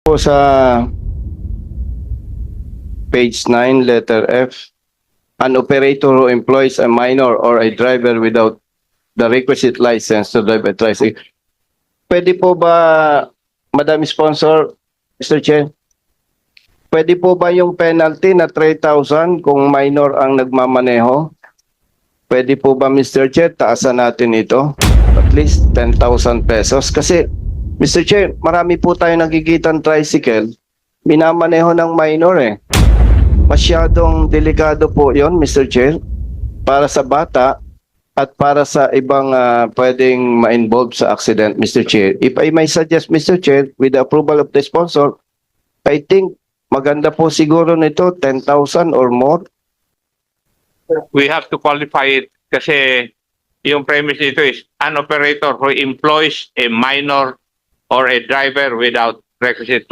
po sa page 9, letter F, an operator who employs a minor or a driver without the requisite license to drive a tricycle. Pwede po ba, Madam Sponsor, Mr. Chair, pwede po ba yung penalty na 3,000 kung minor ang nagmamaneho? Pwede po ba, Mr. Chair, taasan natin ito? At least 10,000 pesos. Kasi, Mr. Chair, marami po tayo nagigitang tricycle, minamaneho ng minor eh. Masyadong delikado po yon, Mr. Chair, para sa bata at para sa ibang pwedeng ma-involve sa accident, Mr. Chair. If I may suggest, Mr. Chair, with the approval of the sponsor, I think maganda po siguro nito, 10,000 or more. We have to qualify it kasi yung premise nito is an operator who employs a minor or a driver without requisite